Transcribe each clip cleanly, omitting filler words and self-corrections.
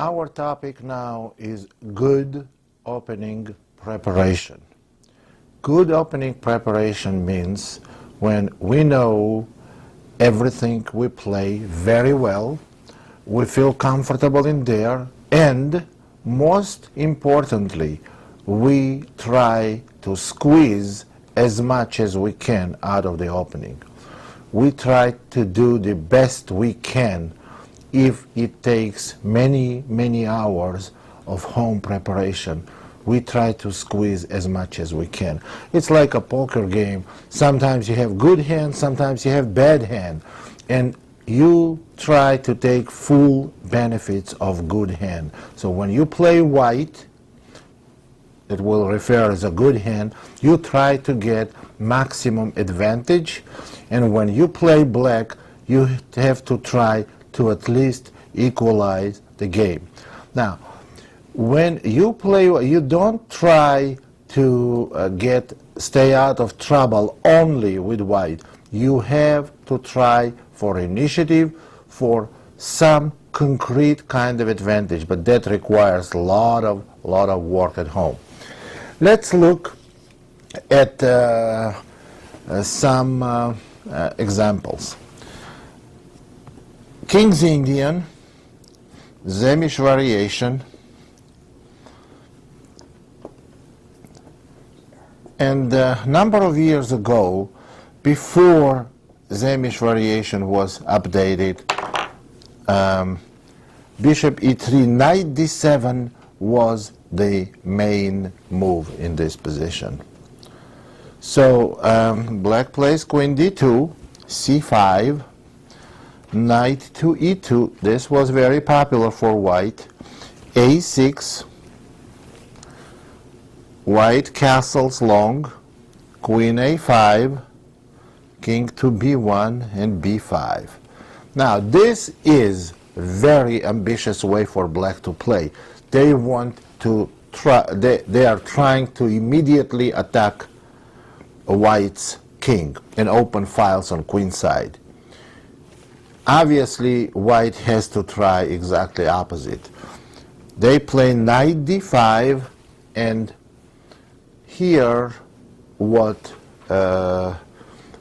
Our topic now is good opening preparation. Good opening preparation means when we know everything we play very well, we feel comfortable in there, and most importantly, we try to squeeze as much as we can out of the opening. We try to do the best we can if it takes many, many hours of home preparation. We try to squeeze as much as we can. It's like a poker game. Sometimes you have good hand, sometimes you have bad hand. And you try to take full benefits of good hand. So when you play white, it will refer as a good hand, you try to get maximum advantage. And when you play black, you have to try to at least equalize the game. Now, when you play, you don't try to stay out of trouble only with white. You have to try for initiative, for some concrete kind of advantage, but that requires a lot of work at home. Let's look at some examples. King's Indian, Zemish variation, and a number of years ago, before Zemish variation was updated, Bishop e3, Knight d7 was the main move in this position. So black plays Queen d2, c5, Knight to e2, this was very popular for white, a6, white castles long, Queen a5, King to b1 and b5. Now this is a very ambitious way for black to play. They want to try, they are trying to immediately attack white's king and open files on queen side. Obviously, white has to try exactly opposite. They play Knight d5, and here what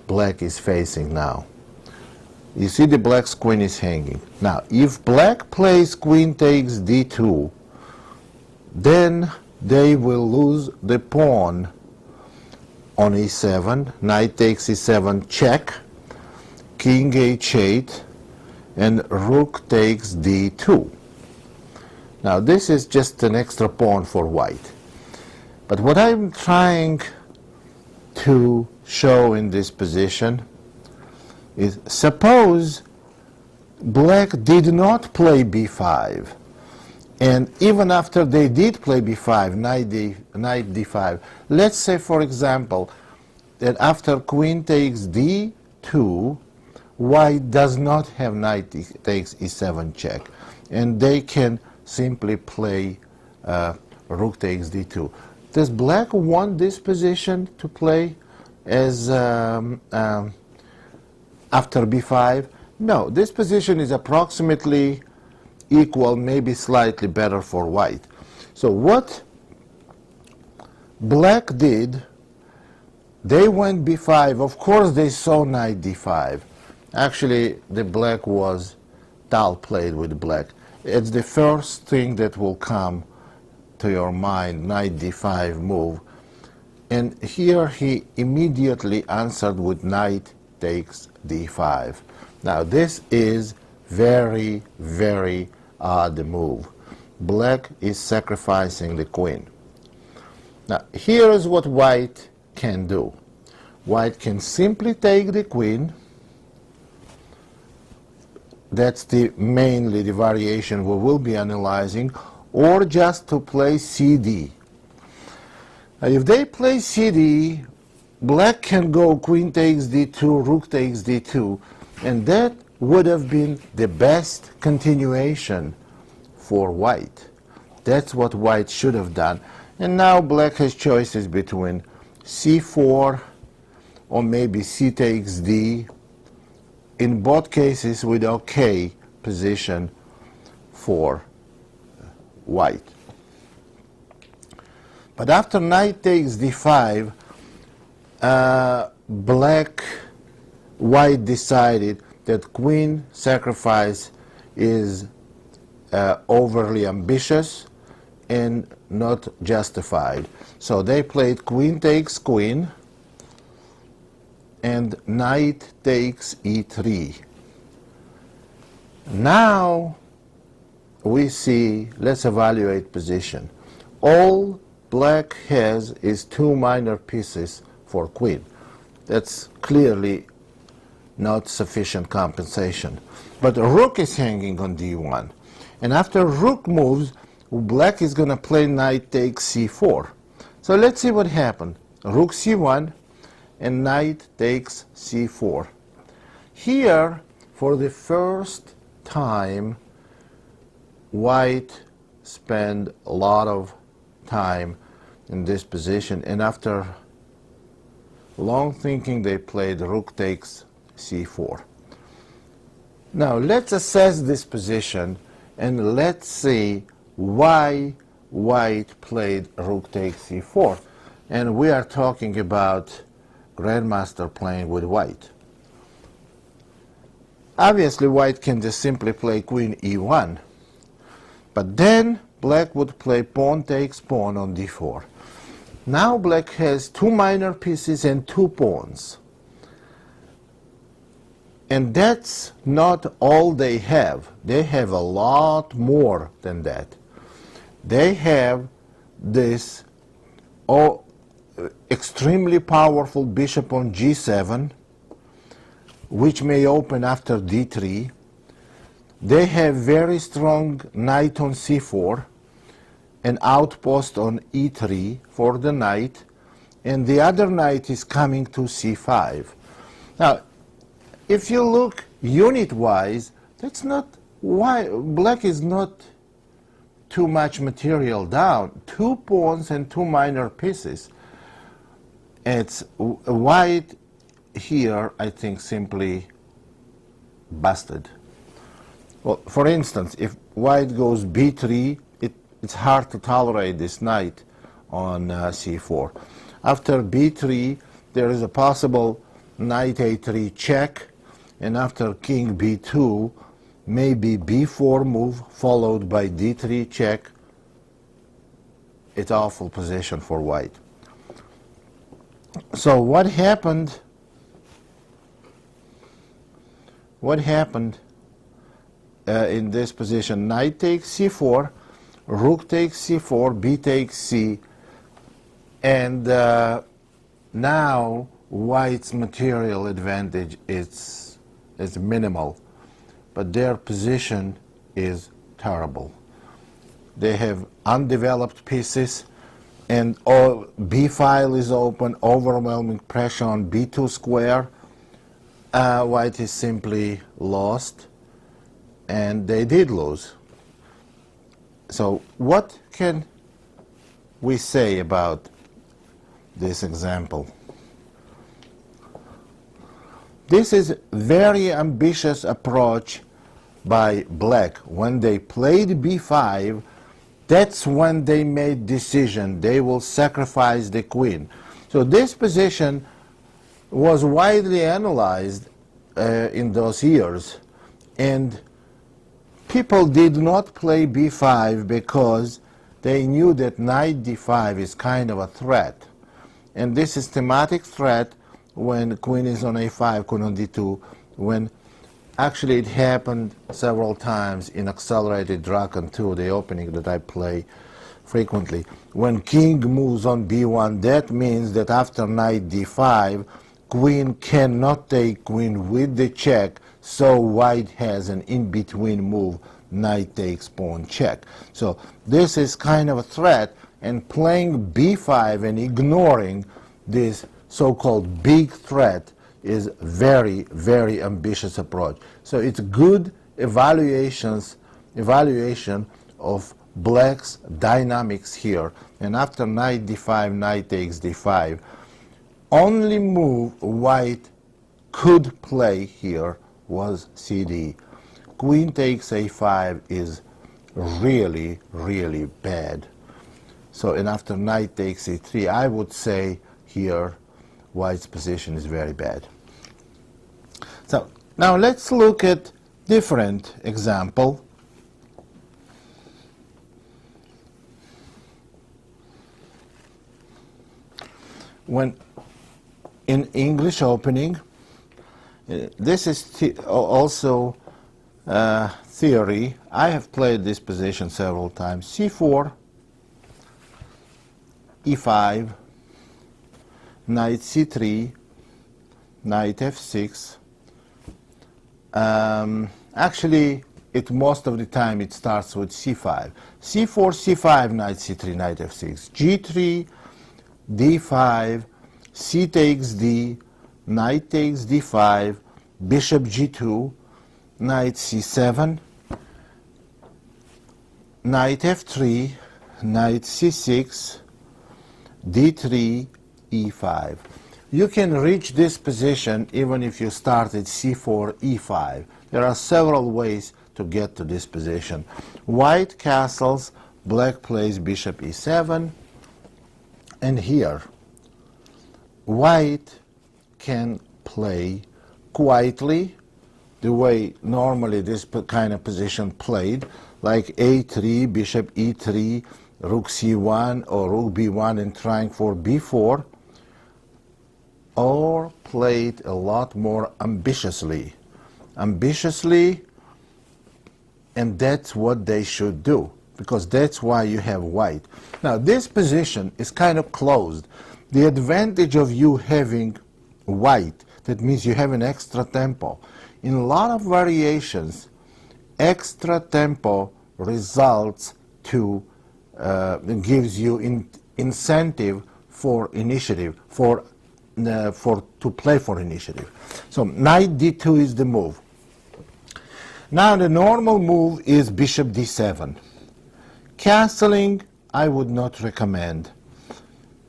black is facing now. You see the black's queen is hanging. Now, if black plays queen takes d2, then they will lose the pawn on e7, knight takes e7 check, king h8, and rook takes d2. Now this is just an extra pawn for white. But what I'm trying to show in this position is, suppose black did not play b5, and even after they did play b5, knight d5, let's say for example that after queen takes d2, white does not have knight takes e7 check, and they can simply play rook takes d2. Does black want this position to play as after b5? No, this position is approximately equal, maybe slightly better for white. So what black did, they went b5. Of course they saw knight d5. Actually, the black was dull played with black. It's the first thing that will come to your mind, knight d5 move. And here he immediately answered with knight takes d5. Now this is very, very odd move. Black is sacrificing the queen. Now here is what white can do. White can simply take the queen. That's mainly the variation we will be analyzing, or just to play CD. If they play CD, black can go queen takes d2, rook takes d2, and that would have been the best continuation for white. That's what white should have done. And now black has choices between c4 or maybe c takes d, in both cases with okay position for white. But after knight takes d5, white decided that queen sacrifice is overly ambitious and not justified. So they played queen takes queen and knight takes e3. Now we see, let's evaluate position. All black has is 2 minor pieces for queen. That's clearly not sufficient compensation. But the rook is hanging on d1. And after rook moves, black is going to play knight takes c4. So let's see what happened. Rook c1 and knight takes c4. Here, for the first time, white spent a lot of time in this position, and after long thinking they played rook takes c4. Now let's assess this position and let's see why white played rook takes c4. And we are talking about grandmaster playing with white. Obviously white can just simply play queen e1, but then black would play pawn takes pawn on d4. Now black has 2 minor pieces and 2 pawns. And that's not all they have. They have a lot more than that. They have this extremely powerful bishop on g7, which may open after d3. They have very strong knight on c4, an outpost on e3 for the knight, and the other knight is coming to c5. Now, if you look unit-wise, that's not why black is not too much material down. 2 pawns and 2 minor pieces. It's white here, I think, simply busted. Well, for instance, if white goes b3, it's hard to tolerate this knight on c4. After b3, there is a possible knight a3 check, and after king b2, maybe b4 move followed by d3 check. It's awful position for white. So what happened? What happened in this position? Knight takes c4, rook takes c4, b takes c, and now white's material advantage is minimal, but their position is terrible. They have undeveloped pieces, and b file is open, overwhelming pressure on b2 square. White is simply lost, and they did lose. So what can we say about this example? This is very ambitious approach by black. When they played b5, that's when they made decision. They will sacrifice the queen. So this position was widely analyzed in those years, and people did not play b5 because they knew that knight d5 is kind of a threat, and this systematic threat when queen is on a5, queen on d2, when actually it happened several times in accelerated Draken 2, the opening that I play frequently. When king moves on b1, that means that after knight d5, queen cannot take queen with the check, so white has an in-between move, knight takes pawn check. So this is kind of a threat, and playing b5 and ignoring this so-called big threat is very, very ambitious approach. So it's good evaluation of black's dynamics here. And after knight d5, knight takes d5, only move white could play here was cd. Queen takes a5 is really, really bad. So, and after knight takes e3, I would say here white's position is very bad. So now let's look at different example. When in English opening, this is also theory. I have played this position several times. c4, e5, knight c3, knight f6. Actually, most of the time it starts with c5. c4, c5, knight c3, knight f6. g3, d5, c takes d, knight takes d5, bishop g2, knight c7, knight f3, knight c6, d3, e5. You can reach this position even if you start at c4, e5. There are several ways to get to this position. White castles, black plays bishop e7, and here white can play quietly the way normally this kind of position played, like a3, bishop e3, rook c1 or rook b1 and trying for b4, or played a lot more ambitiously, and that's what they should do, because that's why you have white. Now this position is kind of closed. The advantage of you having white, that means you have an extra tempo. In a lot of variations, extra tempo results to gives you incentive for initiative, to play for initiative. So knight d2 is the move. Now the normal move is bishop d7. Castling I would not recommend.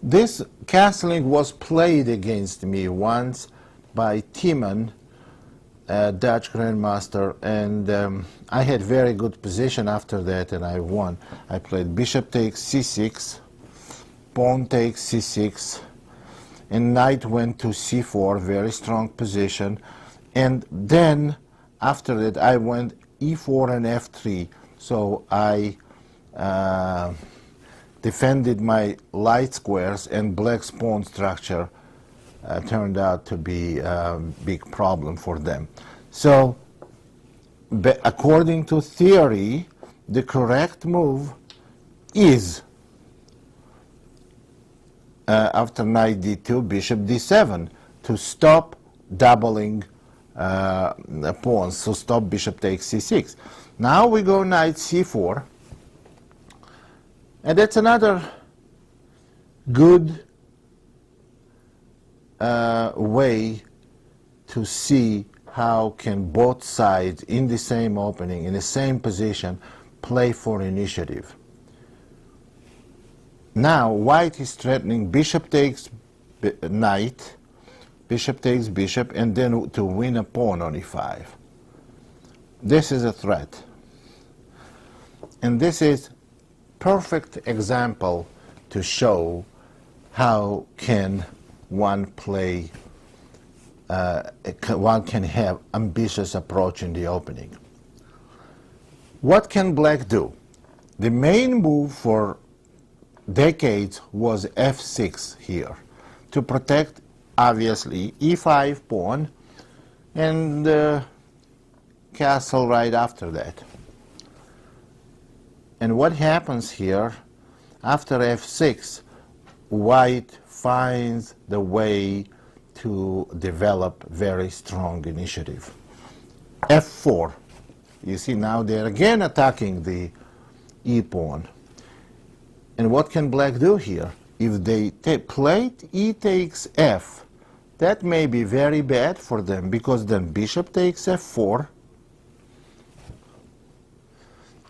This castling was played against me once by Timon, Dutch grandmaster, and I had very good position after that and I won. I played bishop takes c6, pawn takes c6, and knight went to c4, very strong position, and then after that I went e4 and f3, so I defended my light squares, and black's pawn structure turned out to be a big problem for them. So according to theory, the correct move is after knight d2, bishop d7, to stop doubling pawns, so stop bishop takes c6. Now we go knight c4, and that's another good way to see how can both sides in the same opening, in the same position, play for initiative. Now white is threatening bishop takes knight, bishop takes bishop, and then to win a pawn on e5. This is a threat. And this is perfect example to show how can one play, one can have ambitious approach in the opening. What can black do? The main move for decades was f6 here, to protect obviously e5 pawn and castle right after that. And what happens here, after f6, white finds the way to develop very strong initiative. f4. You see now they're again attacking the e-pawn. And what can black do here? If they play e takes f, that may be very bad for them, because then bishop takes f4,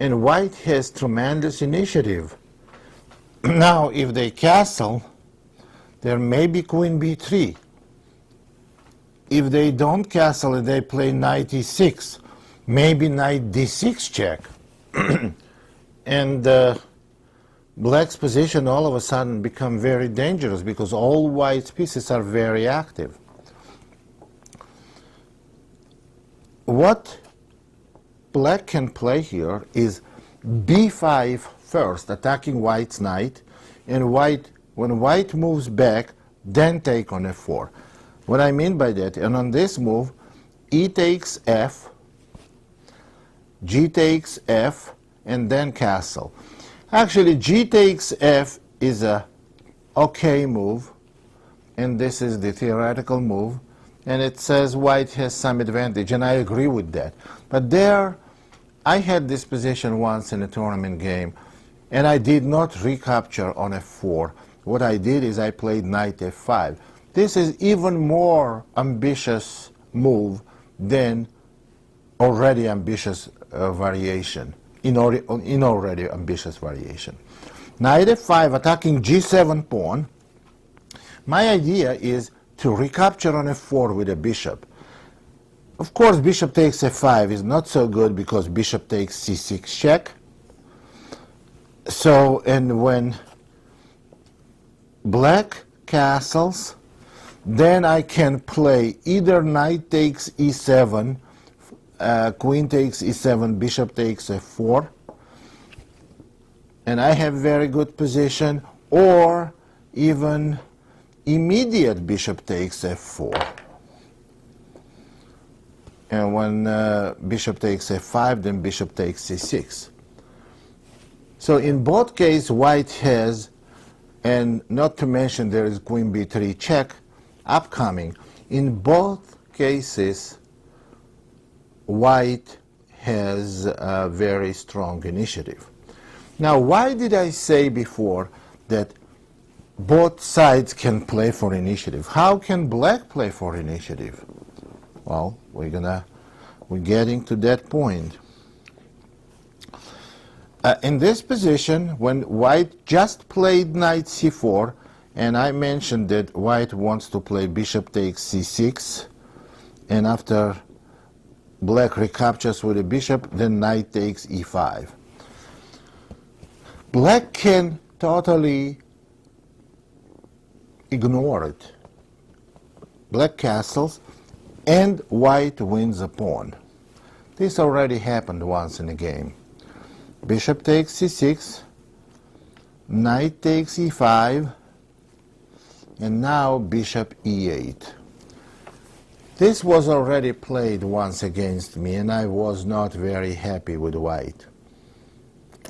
and white has tremendous initiative. Now, if they castle, there may be queen b3. If they don't castle and they play knight e6, maybe knight d6 check. And black's position all of a sudden become very dangerous, because all white's pieces are very active. What black can play here is b5 first, attacking white's knight, and when white moves back, then take on f4. What I mean by that, and on this move, e takes f, g takes f, and then castle. Actually, g takes f is a okay move, and this is the theoretical move, and it says white has some advantage, and I agree with that. But there, I had this position once in a tournament game, and I did not recapture on f4. What I did is I played knight f5. This is even more ambitious move than already ambitious variation. In already ambitious variation. Knight f5 attacking g7 pawn. My idea is to recapture on f4 with a bishop. Of course, bishop takes f5 is not so good, because bishop takes c6 check. So, and when black castles, then I can play either knight takes e7, queen takes e7, bishop takes f4, and I have very good position, or even immediate bishop takes f4. And when bishop takes f5, then bishop takes c6. So in both cases, white has, and not to mention there is queen b3 check upcoming. In both cases, white has a very strong initiative. Now, why did I say before that both sides can play for initiative? How can black play for initiative? Well, we're getting to that point. In this position, when white just played knight c4, and I mentioned that white wants to play bishop takes c6, and after black recaptures with a bishop, then knight takes e5. Black can totally ignore it. Black castles, and white wins a pawn. This already happened once in a game. Bishop takes c6, knight takes e5, and now bishop e8. This was already played once against me, and I was not very happy with white.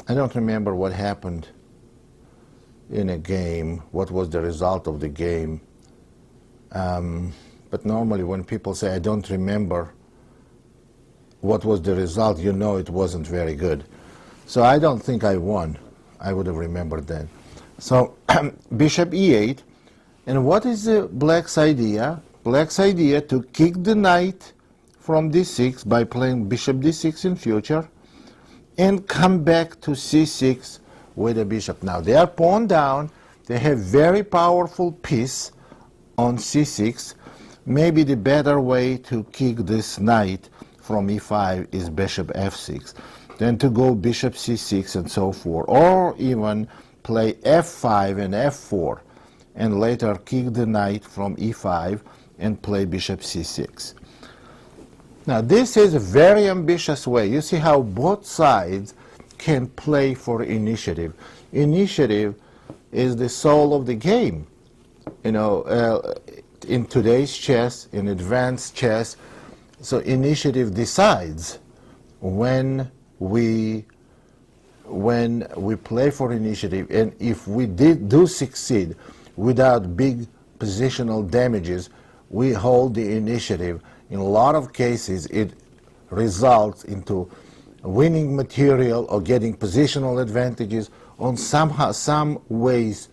I don't remember what happened in a game, what was the result of the game. But normally when people say, I don't remember what was the result, you know it wasn't very good. So I don't think I won. I would have remembered then. So bishop e8. And what is black's idea? Black's idea to kick the knight from d6 by playing bishop d6 in future, and come back to c6 with a bishop. Now they are pawn down. They have very powerful piece on c6. Maybe the better way to kick this knight from e5 is bishop f6. Then to go bishop c6 and so forth. Or even play f5 and f4. And later kick the knight from e5 and play bishop c6. Now this is a very ambitious way. You see how both sides can play for initiative. Initiative is the soul of the game. You know, in today's chess, in advanced chess, so initiative decides when we when we play for initiative, and if we do succeed without big positional damages, we hold the initiative. In a lot of cases, it results into winning material or getting positional advantages on some ways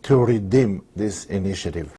to redeem this initiative.